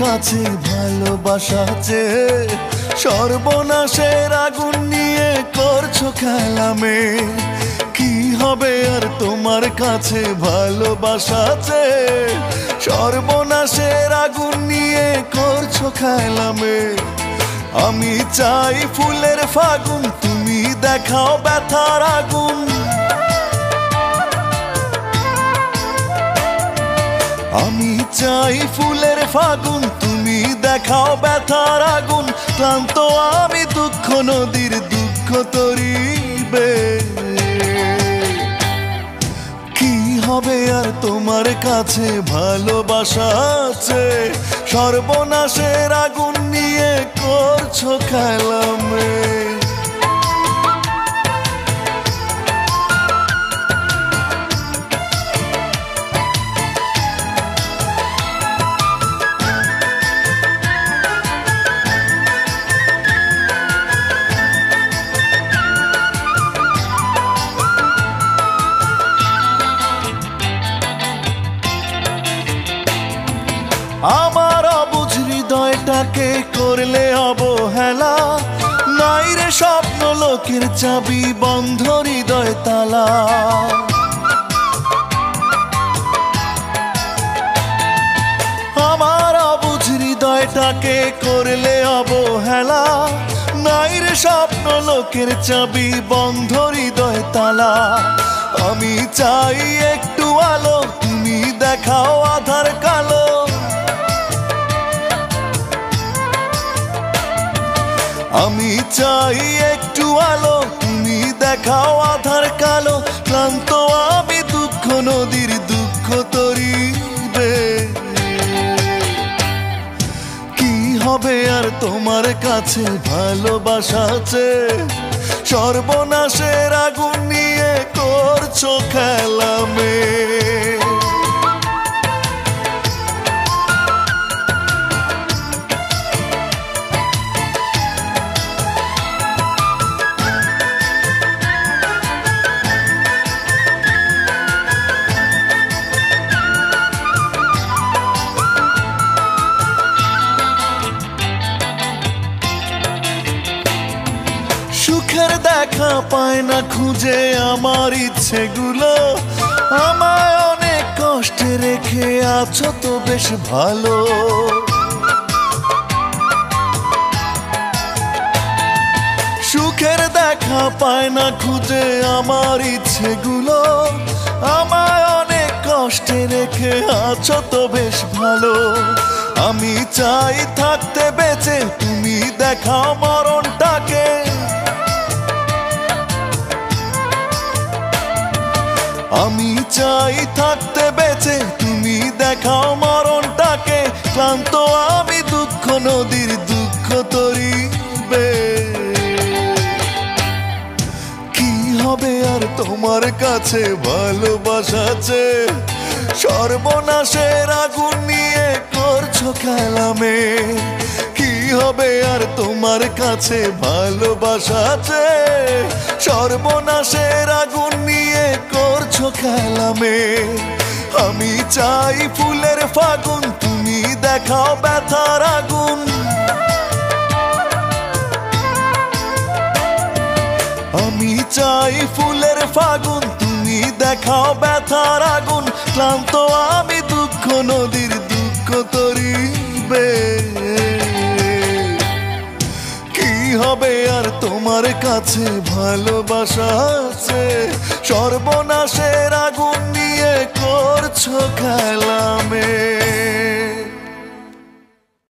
কাছে ভালোবাসা চেয়ে সর্বনাশের আগুন নিয়ে করছো খেলা মেয়ে। কি হবে আর তোমার কাছে ভালোবাসা চেয়ে সর্বনাশের আগুন নিয়ে করছো খেলা মেয়ে। আমি চাই ফুলের ফাগুন, তুমি দেখাও ব্যথার আগুন। আমি চাই ফুলের ফাগুন, তুমি দেখাও ব্যথার আগুন। ক্লান্ত আমি দুঃখ নদীর দুঃখ তরিবে। কি হবে আর তোমার কাছে ভালোবাসা চেয়ে সর্বনাশের আগুন নিয়ে করছো খেলা মেয়ে। আমার অবুঝ হৃদয়টাকে করলে অবহেলা, নাই রে স্বপ্ন লোকের চাবি বন্ধ হৃদয় তালা। আমার অবুঝ হৃদয়টাকে করলে অবহেলা, নাই রে স্বপ্ন লোকের চাবি বন্ধ হৃদয় তালা। আমি চাই একটু আলো, তুমি দেখাও আধার কালো। আমি চাই একটু আলো, তুমি দেখাও আধার কালো। ক্লান্ত আমি দুঃখ নদীর দুঃখ তরিবে। কি হবে আর তোমার কাছে ভালোবাসা চেয়ে সর্বনাশের আগুন নিয়ে করছো খেলা মেয়ে। সুখের দেখা পায় না খুঁজে আমার ইচ্ছেগুলো, আমায় অনেক কষ্টে রেখে আছো তো বেশ ভালো। সুখের দেখা পায় না খুঁজে আমার ইচ্ছেগুলো, আমায় অনেক কষ্টে রেখে আছো তো বেশ ভালো। আমি চাই থাকতে বেঁচে, তুমি দেখাও মরণটাকে। আমি চাই থাকতে বেঁচে, তুমি দেখাও মরণটাকে। ক্লান্ত আমি দুঃখ নদীর দুঃখ তরিবে। কি হবে আর তোমার কাছে ভালোবাসা চেয়ে সর্বনাশের আগুন নিয়ে করছো খেলা মেয়ে। কি হবে আর তোমার কাছে ভালোবাসা চেয়ে সর্বনাশের আগুন নিয়ে করছো খেলা মেয়ে। আমি চাই ফুলের ফাগুন, তুমি দেখাও ব্যথার আগুন। আমি চাই ফুলের ফাগুন, তুমি দেখাও ব্যথার আগুন। ক্লান্ত আমি দুঃখ নদীর দুঃখ তরিবে। কি হবে আর তোমার কাছে ভালোবাসা চেয়ে সর্বনাশের আগুন নিয়ে করছো খেলা মেয়ে।